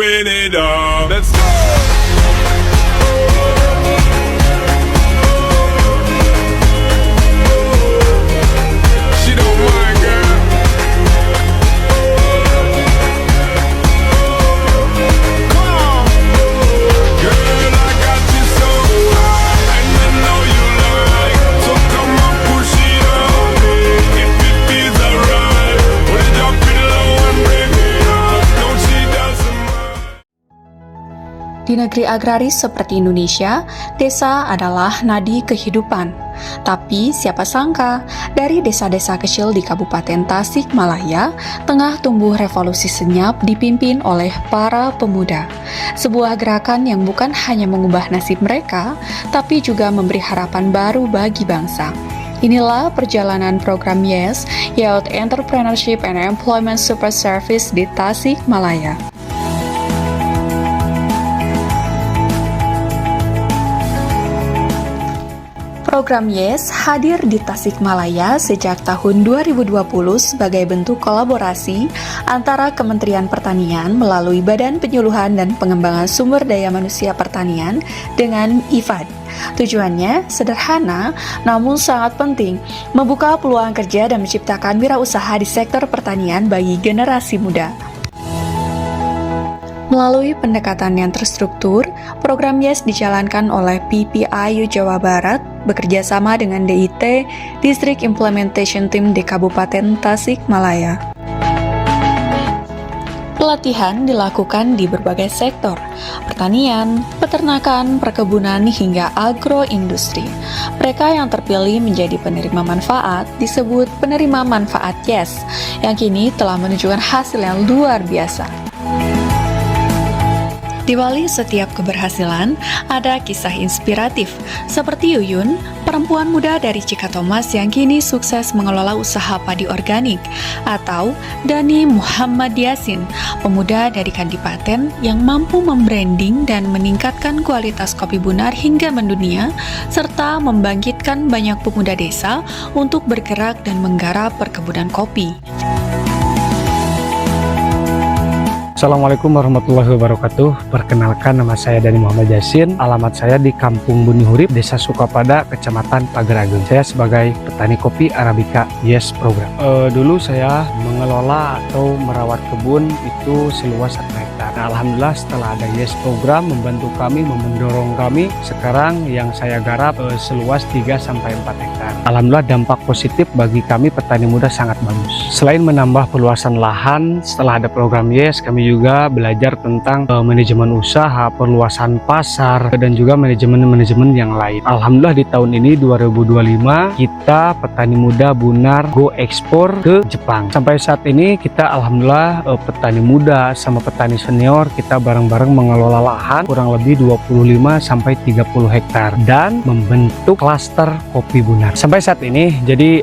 doing it all. Let's go. She don't mind, girl. Come on. Girl, I got you so high, and I know you like. So come on, push it on me. If it feels alright, put it up in low and bring it up. Don't she doesn't mind. Di negeri agraris seperti Indonesia, desa adalah nadi kehidupan. Tapi siapa sangka, dari desa-desa kecil di Kabupaten Tasikmalaya, tengah tumbuh revolusi senyap dipimpin oleh para pemuda. Sebuah gerakan yang bukan hanya mengubah nasib mereka, tapi juga memberi harapan baru bagi bangsa. Inilah perjalanan program YES, Youth Entrepreneurship and Employment Support Service di Tasikmalaya. Program YES hadir di Tasikmalaya sejak tahun 2020 sebagai bentuk kolaborasi antara Kementerian Pertanian melalui Badan Penyuluhan dan Pengembangan Sumber Daya Manusia Pertanian dengan IFAD. Tujuannya sederhana namun sangat penting, membuka peluang kerja dan menciptakan wirausaha di sektor pertanian bagi generasi muda. Melalui pendekatan yang terstruktur, program YES dijalankan oleh PPIU Jawa Barat bekerja sama dengan DIT, District Implementation Team di Kabupaten Tasikmalaya. Pelatihan dilakukan di berbagai sektor, pertanian, peternakan, perkebunan, hingga agroindustri. Mereka yang terpilih menjadi penerima manfaat disebut penerima manfaat YES, yang kini telah menunjukkan hasil yang luar biasa. Di balik setiap keberhasilan, ada kisah inspiratif, seperti Yuyun, perempuan muda dari Cikatomas yang kini sukses mengelola usaha padi organik, atau Dani Muhammad Yasin, pemuda dari Kadipaten yang mampu membranding dan meningkatkan kualitas kopi Bunar hingga mendunia, serta membangkitkan banyak pemuda desa untuk bergerak dan menggarap perkebunan kopi. Assalamualaikum warahmatullahi wabarakatuh. Perkenalkan, nama saya Dani Muhammad Yasin. Alamat saya di Kampung Buni Hurip, Desa Sukapada, Kecamatan Pagerageng. Saya sebagai petani kopi Arabica YES program. Dulu saya mengelola atau merawat kebun itu seluas 1 hektar. Nah, alhamdulillah setelah ada YES program membantu kami, mendorong kami. Sekarang yang saya garap seluas 3-4 hektar. Alhamdulillah dampak positif bagi kami petani muda sangat bagus. Selain menambah peluasan lahan, setelah ada program YES, kami juga belajar tentang manajemen usaha, perluasan pasar, dan juga manajemen yang lain. Alhamdulillah di tahun ini 2025 kita petani muda Bunar go ekspor ke Jepang. Sampai saat ini kita alhamdulillah petani muda sama petani senior kita bareng-bareng mengelola lahan kurang lebih 25-30 hektar dan membentuk klaster kopi Bunar. Sampai saat ini jadi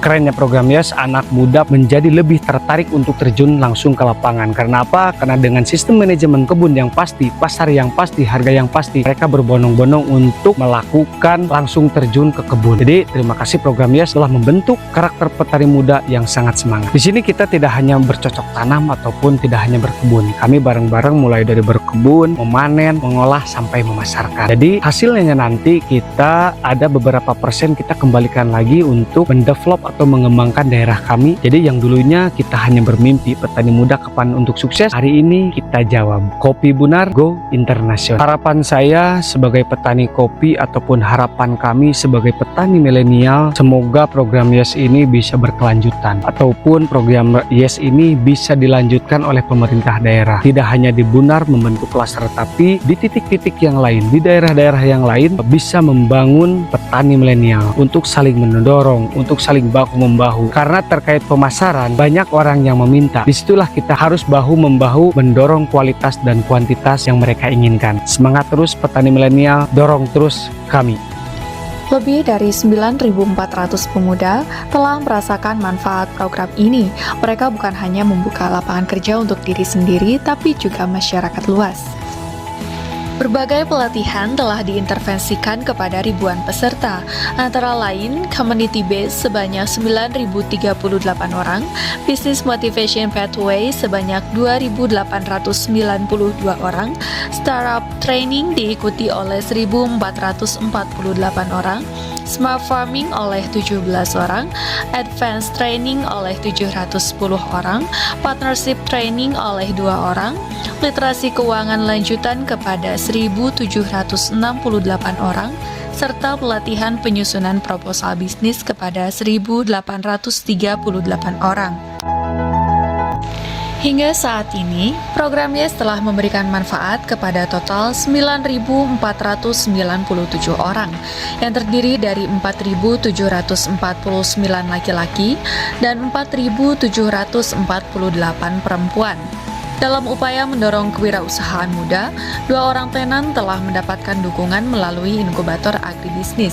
kerennya program YES, anak muda menjadi lebih tertarik untuk terjun langsung ke lapangan. Karena apa? Karena dengan sistem manajemen kebun yang pasti, pasar yang pasti, harga yang pasti, mereka berbondong-bondong untuk melakukan langsung terjun ke kebun. Jadi terima kasih program YES telah membentuk karakter petani muda yang sangat semangat. Di sini kita tidak hanya bercocok tanam ataupun tidak hanya berkebun. Kami bareng-bareng mulai dari berkebun, memanen, mengolah sampai memasarkan. Jadi hasilnya nanti kita ada beberapa persen kita kembalikan lagi untuk mendevelop atau mengembangkan daerah kami. Jadi yang dulunya kita hanya bermimpi petani muda kapan untuk sukses, hari ini kita jawab, Kopi Bunar go internasional. Harapan saya sebagai petani kopi ataupun harapan kami sebagai petani milenial, semoga program YES ini bisa berkelanjutan ataupun program YES ini bisa dilanjutkan oleh pemerintah daerah. Tidak hanya di Bunar membentuk klaster, tapi di titik-titik yang lain, di daerah-daerah yang lain bisa membangun petani milenial untuk saling mendorong, untuk saling bahu-membahu. Karena terkait pemasaran, banyak orang yang meminta. Disitulah kita harus bahu-membahu mendorong kualitas dan kuantitas yang mereka inginkan. Semangat terus petani milenial, dorong terus kami. Lebih dari 9.400 pemuda telah merasakan manfaat program ini. Mereka bukan hanya membuka lapangan kerja untuk diri sendiri, tapi juga masyarakat luas. Berbagai pelatihan telah diintervensikan kepada ribuan peserta, antara lain Community Base sebanyak 9.038 orang, Business Motivation Pathway sebanyak 2.892 orang, Startup Training diikuti oleh 1.448 orang, Smart Farming oleh 17 orang, Advanced Training oleh 710 orang, Partnership Training oleh 2 orang, Literasi Keuangan Lanjutan kepada 1.768 orang, serta pelatihan penyusunan proposal bisnis kepada 1.838 orang. Hingga saat ini, program YES telah memberikan manfaat kepada total 9.497 orang, yang terdiri dari 4.749 laki-laki dan 4.748 perempuan. Dalam upaya mendorong kewirausahaan muda, 2 orang tenan telah mendapatkan dukungan melalui inkubator agribisnis.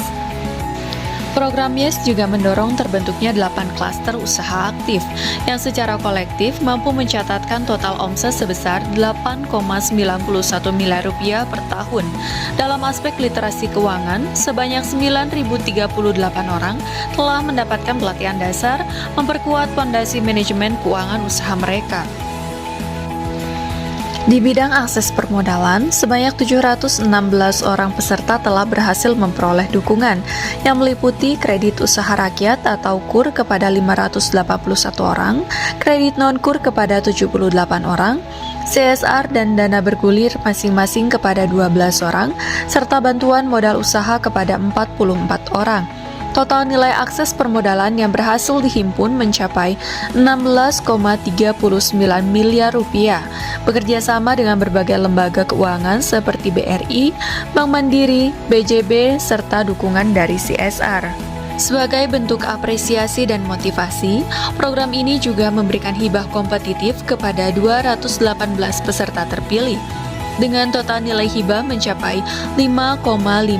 Program YES juga mendorong terbentuknya 8 klaster usaha aktif yang secara kolektif mampu mencatatkan total omset sebesar 8,91 miliar rupiah per tahun. Dalam aspek literasi keuangan, sebanyak 9.038 orang telah mendapatkan pelatihan dasar memperkuat fondasi manajemen keuangan usaha mereka. Di bidang akses permodalan, sebanyak 716 orang peserta telah berhasil memperoleh dukungan yang meliputi kredit usaha rakyat atau KUR kepada 581 orang, kredit non-KUR kepada 78 orang, CSR dan dana bergulir masing-masing kepada 12 orang, serta bantuan modal usaha kepada 44 orang. Total nilai akses permodalan yang berhasil dihimpun mencapai 16,39 miliar rupiah, bekerja sama dengan berbagai lembaga keuangan seperti BRI, Bank Mandiri, BJB, serta dukungan dari CSR. Sebagai bentuk apresiasi dan motivasi, program ini juga memberikan hibah kompetitif kepada 218 peserta terpilih, dengan total nilai hibah mencapai 5,54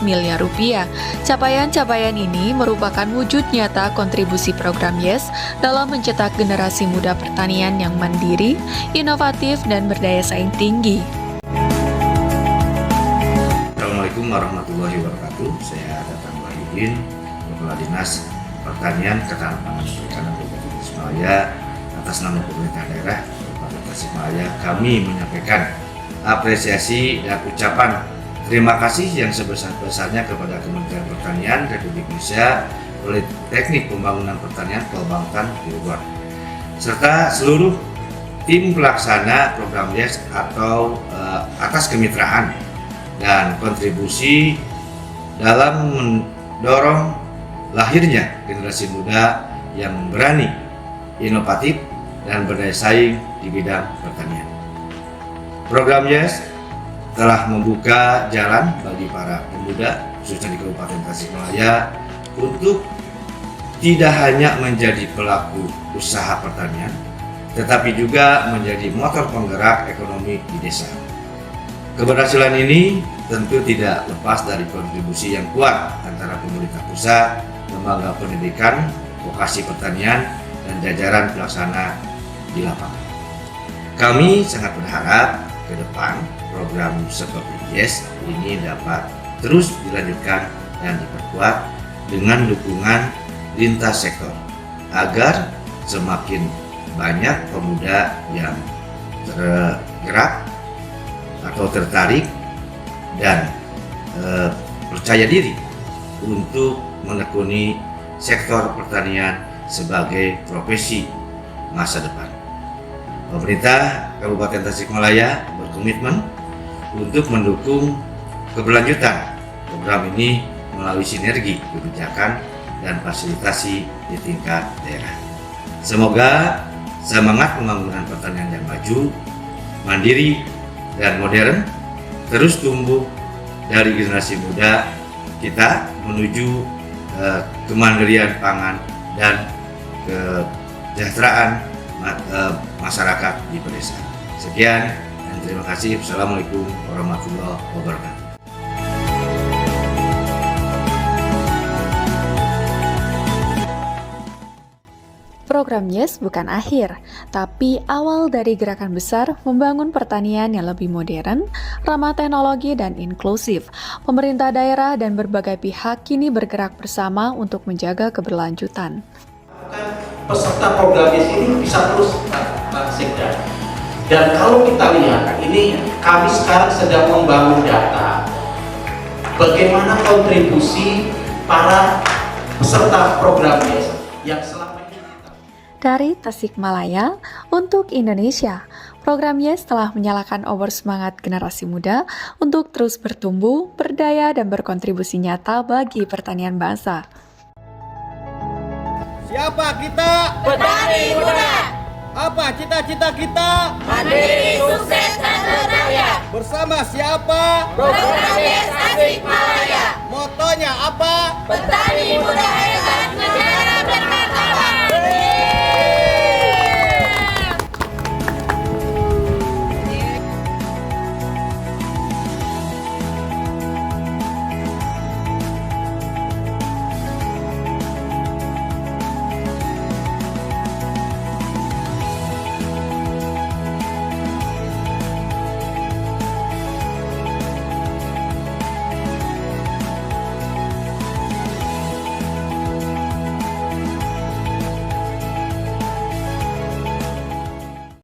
miliar rupiah. Capaian-capaian ini merupakan wujud nyata kontribusi program YES dalam mencetak generasi muda pertanian yang mandiri, inovatif, dan berdaya saing tinggi. Assalamualaikum warahmatullahi wabarakatuh. Saya Tatang Wahidin, Kepala Dinas Pertanian Ketahanan Pangan Perikanan Kabupaten Tasikmalaya. Atas nama pemerintah daerah Kabupaten Tasikmalaya, kami menyampaikan apresiasi dan ucapan terima kasih yang sebesar-besarnya kepada Kementerian Pertanian Republik Indonesia, Politeknik Pembangunan Pertanian Kalbangtan Bogor, serta seluruh tim pelaksana program YES atau atas kemitraan dan kontribusi dalam mendorong lahirnya generasi muda yang berani, inovatif, dan berdaya saing di bidang pertanian. Program YES telah membuka jalan bagi para pemuda, khususnya di Kabupaten Tasikmalaya, untuk tidak hanya menjadi pelaku usaha pertanian, tetapi juga menjadi motor penggerak ekonomi di desa. Keberhasilan ini tentu tidak lepas dari kontribusi yang kuat antara pemerintah pusat, lembaga pendidikan, vokasi pertanian, dan jajaran pelaksana di lapangan. Kami sangat berharap ke depan program seperti YES ini dapat terus dilanjutkan dan diperkuat dengan dukungan lintas sektor agar semakin banyak pemuda yang tergerak atau tertarik dan percaya diri untuk menekuni sektor pertanian sebagai profesi masa depan. Pemerintah Kabupaten Tasikmalaya berkomitmen untuk mendukung keberlanjutan program ini melalui sinergi kebijakan dan fasilitasi di tingkat daerah. Semoga semangat pembangunan pertanian yang maju, mandiri, dan modern terus tumbuh dari generasi muda kita menuju kemandirian pangan dan kesejahteraan masyarakat di pedesaan. Sekian dan terima kasih. Assalamualaikum warahmatullahi wabarakatuh. program YES bukan akhir, tapi awal dari gerakan besar membangun pertanian yang lebih modern, ramah teknologi, dan inklusif. Pemerintah daerah dan berbagai pihak kini bergerak bersama untuk menjaga keberlanjutan. Peserta program YES ini bisa terus Pak Sekda. Dan kalau kita lihat, ini kami sekarang sedang membangun data. Bagaimana kontribusi para peserta program YES yang selama ini Dari Tasikmalaya untuk Indonesia, program YES telah menyalakan obor semangat generasi muda untuk terus bertumbuh, berdaya, dan berkontribusi nyata bagi pertanian bangsa. Siapa kita? Petani muda, Apa cita-cita kita? mandiri, sukses, dan berdaya. Bersama siapa? Program YES Tasikmalaya, Motonya apa? petani muda hebat negara.